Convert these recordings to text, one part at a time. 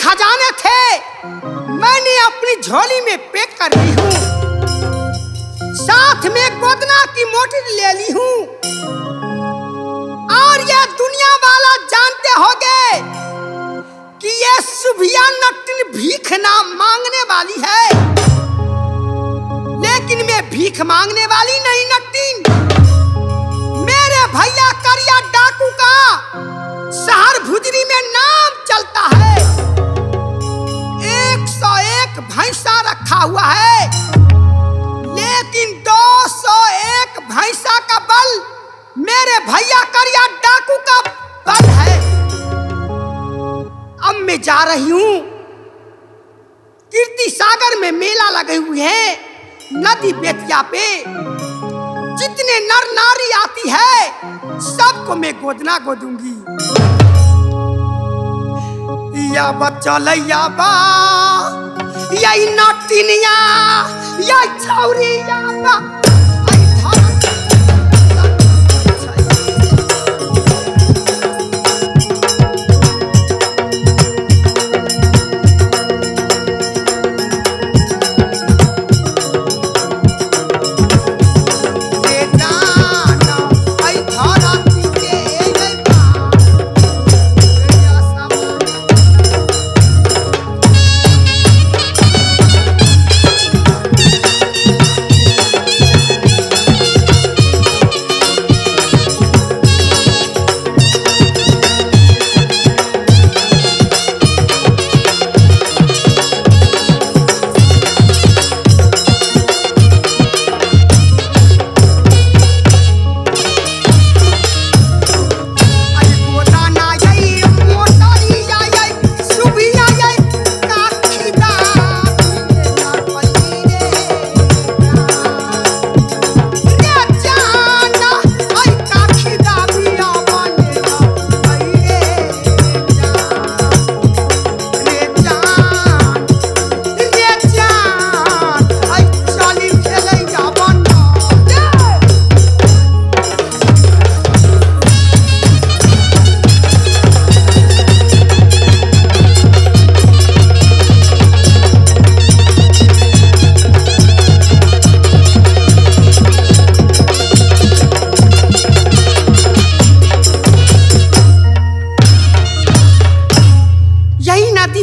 खजाने थे मैंने अपनी झोली में पैक कर ली हूँ, साथ में गोदना की मोटर ले ली हूँ। और ये दुनिया वाला जानते होंगे कि ये सुभिया नटिन भीख ना मांगने वाली है, लेकिन मैं भीख मांगने वाली नहीं नटिन। मेरे भैया करिया डाकू का शहर भुजरी में नाम चलता है। 101 भैंसा रखा हुआ है, लेकिन 201 भैंसा का बल मेरे भैया करिया डाकू का बल है। अब मैं जा रही हूँ, कीर्ति सागर में मेला लगे हुए हैं, नदी बेतिया पे जितने नर नारी आती है सबको मैं गोदना गोदूंगी। या बच्चा लैया बा यही नटिनिया या छौरी या बा।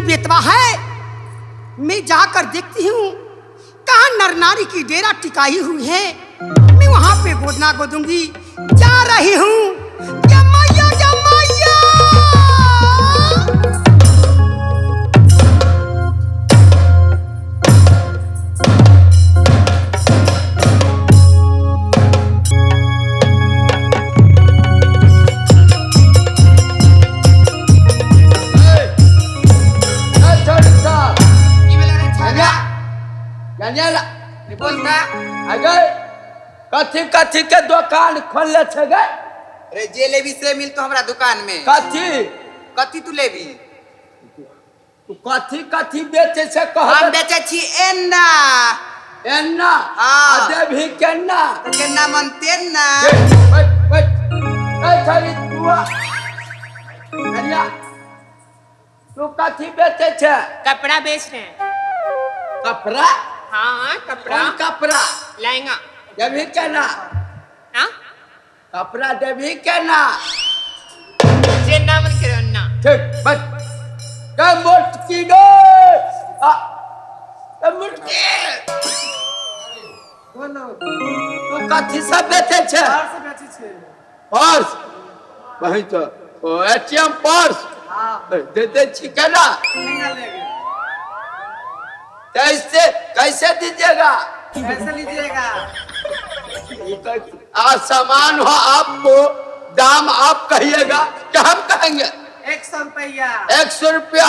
बेतवा है, मैं जाकर देखती हूँ कहाँ नर नारी की डेरा टिकाई हुई है, मैं वहां पे गोदना गोदूंगी। जा रही हूँ। कथी कथी के दुकान खोलले छे गे? अरे जे लेबी से मिल तो हमरा दुकान में। कथी कथी तू लेबी? तू कथी कथी बेचे से कह? हम बेचे छी एन्ना। एन्ना? हां अदे भी केन्ना? तो केन्ना मनते ना। ए छरी तू अरिया तू कथी बेचे छे? कपड़ा बेच रहे हैं। कपड़ा? हाँ कपड़ा। कौन कपड़ा? लहंगा। देवी केना? हाँ कपड़ा देवी केना? जे नाम करना। ठीक बस का मोटकी दो आ मोटकी बोलो तू कथी सब बेचे छे? पर्स बेचे छे। पर्स? वही तो ओ एटीएम पर्स। हां देते छी केना? महंगा लेगे। कैसे कैसे दीजिएगा? कैसे लीजिएगा? सामान हो आपको, दाम आप कहिएगा क्या हम कहेंगे? 100 रुपया। 100 रुपया?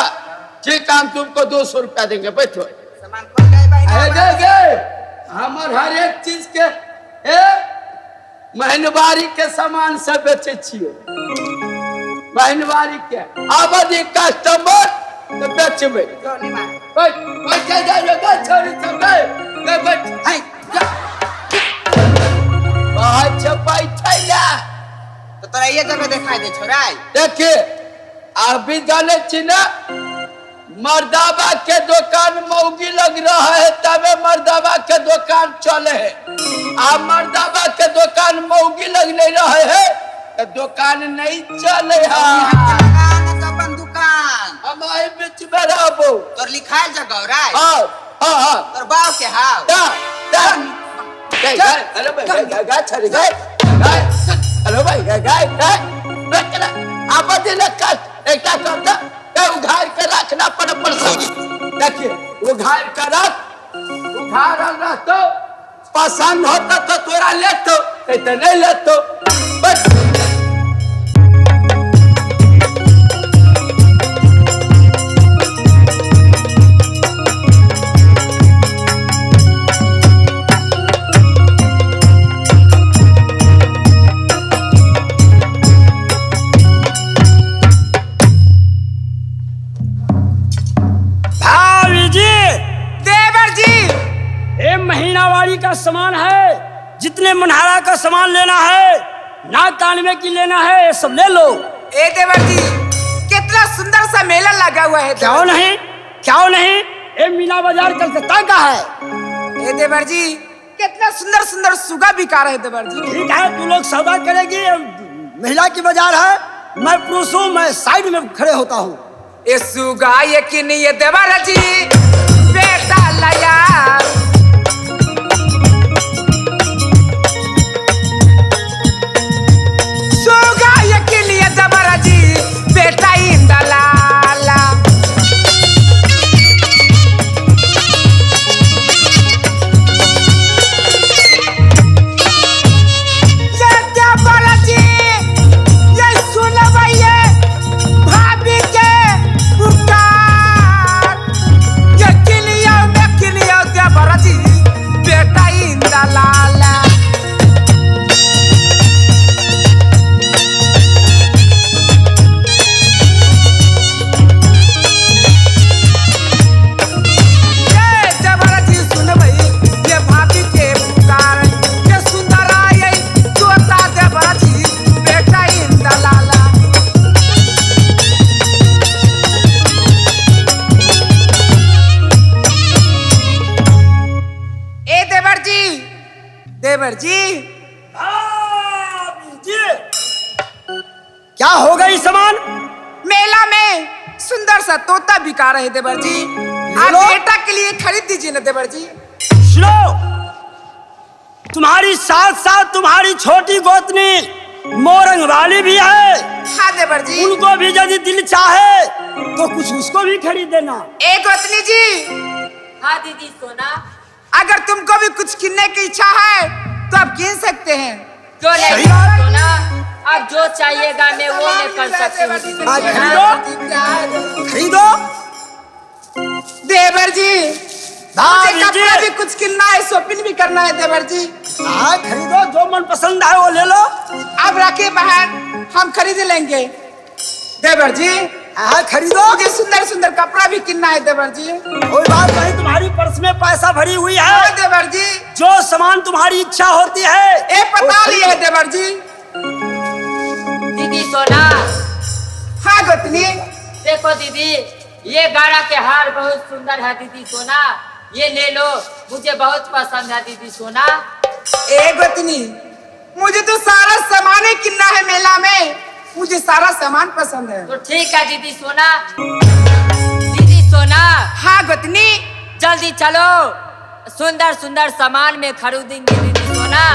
ठीक है, हम तुमको 200 रुपया देंगे। बैठो। सामान खोल गए भाई। हमार हर एक चीज के महीनवारी के सामान सब बेचे छिए। महीनवारी के आबादी कस्टमर तो बेचबे। बैठ बैठ जा छोरी सब बैठ। हाय अच्छा बैठे ना तो तोरा ये जगह दिखाई दे छोराई। देखिए अभी जाने छी ना मर्दाबा के दुकान मौगी लग रहा है तबे मर्दाबा के दुकान चले है। आप मर्दाबा के दुकान मौगी लग नहीं रहे है तो दुकान नहीं चले है। अपन दुकान हम आई बीच में रहबो तोर लिखायल जगह राय हाँ तोर बाव के हाव अरे भाई गाय छड़ी गाय अरे भाई गाय आप दिन एक करता उघार के रखना पड़ सब। देखिए उघार के रख उघार रह तो पसंद होता तो तोरा ले तो नहीं ले तो बस। महीनावारी का सामान है, जितने मुनहारा का सामान लेना है, नाक कानवे की लेना है, ये सब ले लो। ए देवर जी कितना सुंदर सा मेला लगा हुआ है। क्यों नहीं ये मीना बाजार कलकत्ता का है। ए देवर जी कितना सुंदर सुंदर सुगा बिका रहे देवर जी। ठीक है तू लोग सौदा करेगी, महिला की बाजार है, मैं पुरुष हूँ, मैं साइड में खड़े होता हूँ। ये सुगा ये कि नहीं ये देवर जी बेटा लाया बेटा इंदलाला ये क्या बोला जी ये सुन भैया भाभी के पुकार ये किलिया क्या बोला जी बेटा इंदलाला देवर जी क्या हो गई सामान? मेला में सुंदर सा तोता बिका रहे देवर जी, आप बेटा के लिए खरीद दीजिए ना देवर जी। सुनो, तुम्हारी साथ तुम्हारी छोटी गोतनी मोरंग वाली भी है। हाँ देवर जी उनको भी यदि दिल चाहे तो कुछ उसको भी खरीद देना। ए गोतनी जी। हाँ दीदी सोना, अगर तुमको भी कुछ किनने की इच्छा है तो आप किन सकते हैं। क्यों नहीं सोना, अब जो चाहिएगा मैं वो मैं कर सकती हूँ। खरीदो देवर जी, मुझे कपड़ा भी कुछ किनना है, शॉपिंग भी करना है देवर जी। हाँ खरीदो, जो मन पसंद है वो ले लो। अब रखे बहन हम खरीद लेंगे देवर जी। हाँ खरीदो, मुझे सुंदर सुंदर कपड़ा भी किनना है देवर जी। कोई बात नहीं, तुम्हारी पर्स में पैसा भरी हुई है। हाँ देवर जी, जो सामान तुम्हारी इच्छा होती है ए पता लिए है देवर जी। दीदी सोना। हाँ गोतनी। देखो दीदी, ये गाड़ा के हार बहुत सुंदर है दीदी सोना, ये ले लो, मुझे बहुत पसंद है दीदी सोना। ए गोतनी, मुझे तो सारा सामान ही किनना है मेला में, मुझे सारा सामान पसंद है। तो ठीक है दीदी सोना। दीदी सोना। हाँ गोतनी। जल्दी चलो, सुंदर सुंदर सामान में खरीदेंगे दीदी सोना,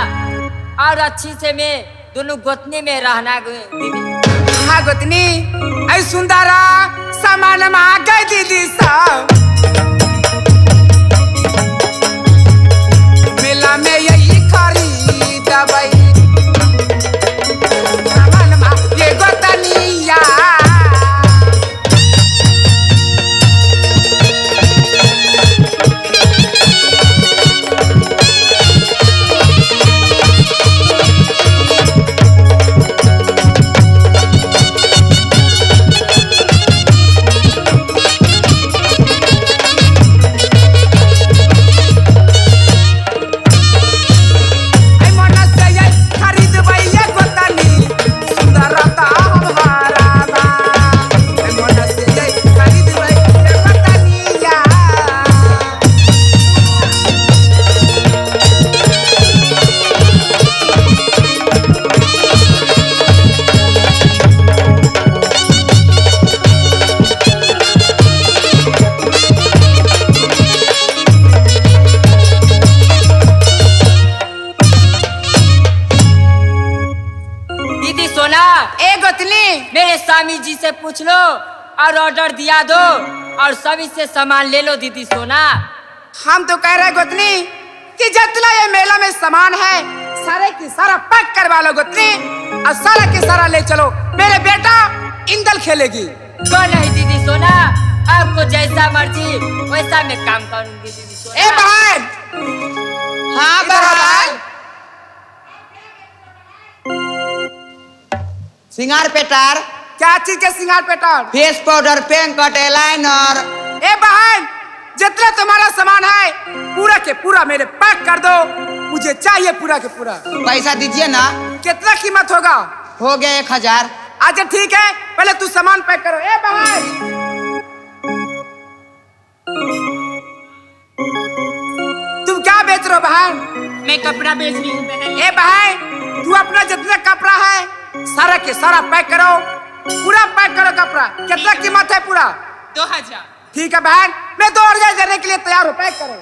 और अच्छी से मैं दोनों गोतनी में रहना दीदी। हाँ गोतनी, ऐ सुंदरा सामान में आ गए दीदी सब। मेला में यही खरीद भाई सामान में ये गोतनिया। पूछ लो और ऑर्डर दिया दो और सभी से सामान ले लो दीदी सोना। हम तो कह रहे गोतनी कि जितना ये मेला में सामान है सारे की सारा पैक करवा लो गोतनी और सारा के सारा ले चलो। मेरे बेटा इंदल खेलेगी। क्यों नहीं दीदी सोना, आपको जैसा मर्जी वैसा मैं काम करूंगी दीदी सोना। ए बहन, हाँ बहन। सिंगार पेटर, क्या चीज के सिंगार पेटर? फेस पाउडर, पेंकट, एलाइनर। ए बहन, जितना तुम्हारा सामान है पूरा के पूरा मेरे पैक कर दो। मुझे चाहिए पूरा के पूरा। पैसा दीजिए ना। कितना कीमत होगा? हो गया 1000। अच्छा ठीक है, पहले तू सामान पैक करो। ए बहन, तुम क्या बेच रहे हो बहन? मैं कपड़ा बेच रही हूँ बहन। ए बहन, तू अपना जितना कपड़ा है सारा के सारा पैक करो। पूरा पैक करो कपड़ा। कितना कीमत है पूरा? 2000। ठीक है बहन, मैं 2000 देने के लिए तैयार हूँ। पैक करो।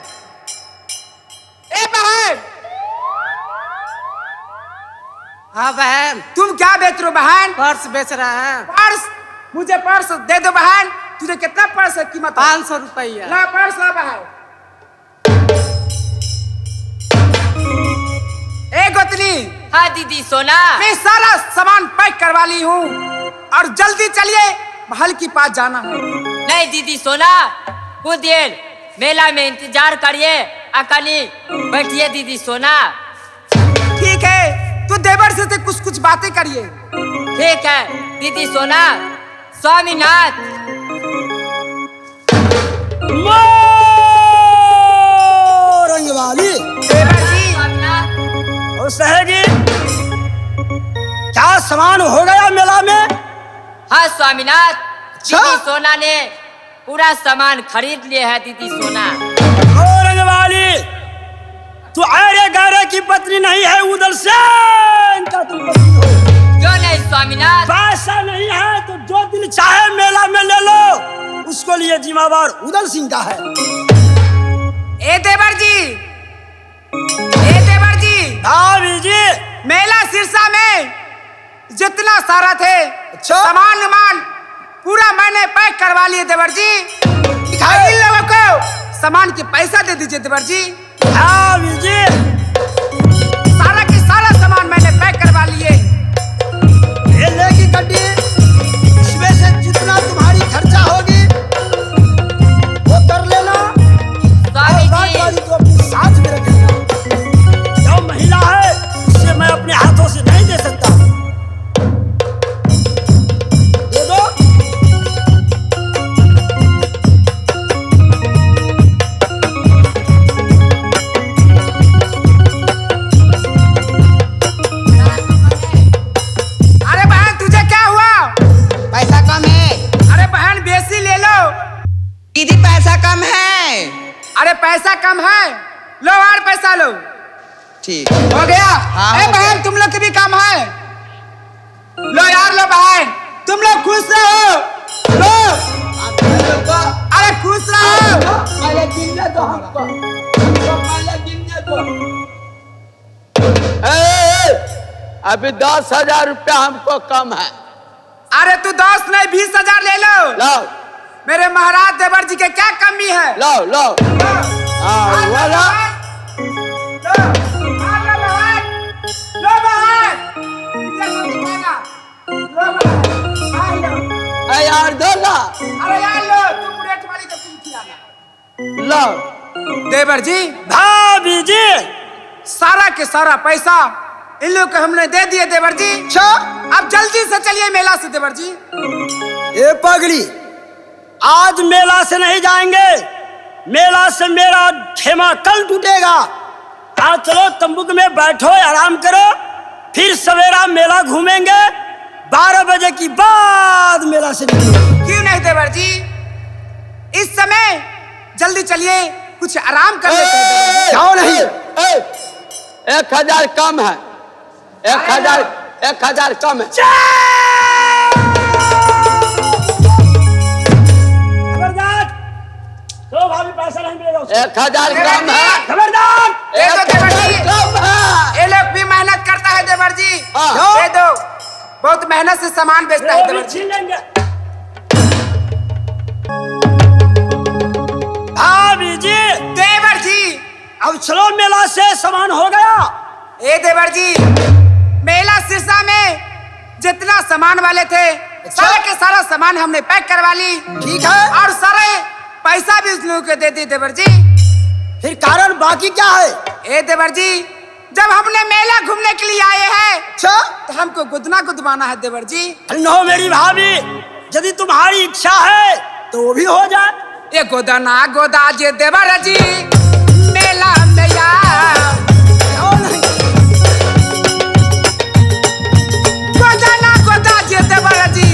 ए बहन, हाँ बहन। तुम क्या बेच रहे हो बहन? पर्स बेच रहे हैं। पर्स? मुझे पर्स दे दो बहन। तुझे कितना पर्स है कीमत? 500 रुपया। ला पर्स ला बहन। ए गोतनी, हाँ दीदी सोना। मैं सारा सामान पैक करवा ली हूँ और जल्दी चलिए, महल के पास जाना है। नहीं दीदी सोना, कुछ देर मेला में इंतजार करिए, अकली बैठिए दीदी सोना। ठीक है, तो देवर से कुछ कुछ बातें करिए। ठीक है दीदी सोना। स्वामीनाथ। रंग वाली देवर जी, स्वामीनाथ। और सहेगी, क्या सामान हो गया मेला में? हाँ स्वामीनाथ, अच्छा? दीदी सोना ने पूरा सामान खरीद लिया है दीदी सोना। ओ रंग वाली, तू अरे गारे की पत्नी नहीं है, उदल सेन का तू पत्नी हो। क्यों नहीं स्वामीनाथ? पैसा नहीं है तो जो दिल चाहे मेला में ले लो, उसको लिए जिम्मेवार उदल सिंह का है। ए देवर जी, ए देवर जी, भाभी जी, मेला सिरसा में जितना सारा थे अच्छा? सामान पूरा मैंने पैक करवा लिए देवर जी। इन लोगों को सामान के पैसा दे दीजिए देवर जी। भाभी जी, सारा के सारा सामान मैंने पैक करवा लिए। ये लेगी गड्डी, इसमें से जितना तुम्हारी खर्चा होगी वो कर लेना। स्वामी और जी, वाली तो अपनी साथ में रखेगा। जो महिला है उसे मैं अपने हाथों से नहीं दे सकता। दे दो। अरे बहन, तुझे क्या हुआ? पैसा कम है अरे बहन, बेसी ले लो। दीदी, पैसा कम है। अरे पैसा कम है, लो और पैसा लो। ठीक हो गया? हाँ, ए हो बहन, गया। तुम लोग के भी काम है। लो यार, लो बहन, तुम लोग खुश रहो। लो, अरे खुश रहो। पहले गिनने दो हमको, पहले गिनने दो। अभी 10,000 रुपया हमको कम है। अरे तू 10 नहीं 20,000 ले लो। लो मेरे महाराज देवर जी के क्या कमी है? लो लो। हाँ वाला। यार दो ला। अरे यार लो, तुम रेट वाली तो तुम खिलाना। लो देवर जी, भाभी जी, सारा के सारा पैसा इन लोग को हमने दे दिए देवर जी। अच्छा? अब जल्दी से चलिए मेला से देवर जी। ए पगली, आज मेला से नहीं जाएंगे। मेला से मेरा खेमा कल टूटेगा। आज चलो तंबू में बैठो, आराम करो, फिर सवेरा मेला घूमेंगे। 12 बजे की बाद मेला से निकलेंगे। क्यों नहीं देवर जी, इस समय जल्दी चलिए, कुछ आराम कर लेते हैं देवर जी। क्यों नहीं? 1,000 कम है। 1,000 कम है। खबरदार, तो भाभी पैसा नहीं मिलेगा उसको। 1,000 कम है। खबरदार, दे दो देवर जी। 1,000 कम है। ये लोग भी मेहनत करता है देवर जी। हाँ। दे दो, बहुत मेहनत से सामान बेचता है वो भी देवर जी। छीन लेंगे। अब चलो, मेला से सामान हो गया। ए देवर जी, मेला सिरसा में जितना सामान वाले थे सारा के सारा सामान हमने पैक करवा ली। ठीक है। और सारे पैसा भी उस लोगों को दे दी देवर जी। फिर कारण बाकी क्या है? ए देवर जी, जब हमने मेला घूमने के लिए आए हैं अच्छा, तो हमको गुदना गुदवाना है देवर जी। नो मेरी भाभी, यदि तुम्हारी इच्छा है तो वो भी हो जाए। ये गोदना गोदा जे देवर जी मेला में या गोदना गोदा जे देवर जी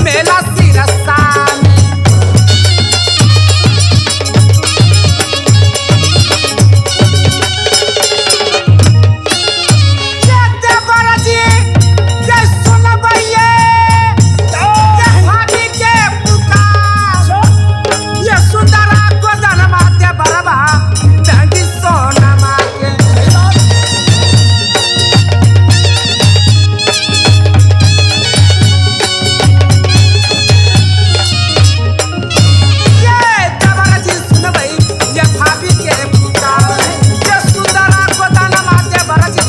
मेला सिरसा में। ये देवर जी ये सुनबइये ये भाभी के पुकार। ये सुंदरा गोदन माते बरबा डंडी सोना माके। ये देवर जी सुनबई ये भाभी के पुकार। ये सुंदरा गोदन माते बरजी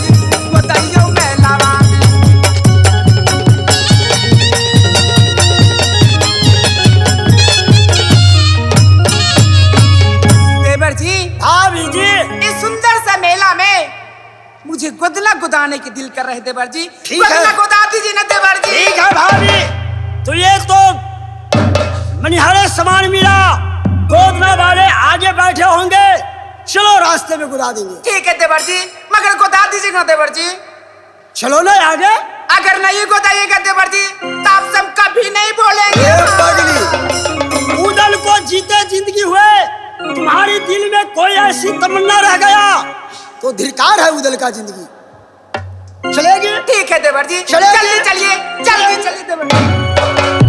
गोदैयो मेलावा में। देवर जी, भाभी जी, इस सुंदर सा मेला में मुझे गोदना गुदाने की दिल कर रहे देवर जी। ठीक है। गोदना गुदा दीजिए ना देवर जी। ठीक है भाभी। तो ये तो मनिहारे सामान मिला, गोदना वाले आगे बैठे होंगे, चलो रास्ते में गुदा देंगे। ठीक है देवर जी, मगर गोदा दीजिएगा ना देवर जी। चलो ना आगे। अगर नहीं गोदाइएगा देवर जी तो आप सब कभी नहीं बोलेंगे। ए पगली, उदल को जीते जिंदगी हुए, तुम्हारी दिल में कोई ऐसी तमन्ना रह गया तो धिक्कार है उदल का जिंदगी। चलेगी? ठीक है देवर जी, चलेगी? जल्दी चलिए, जल्दी चलिए देवर जी।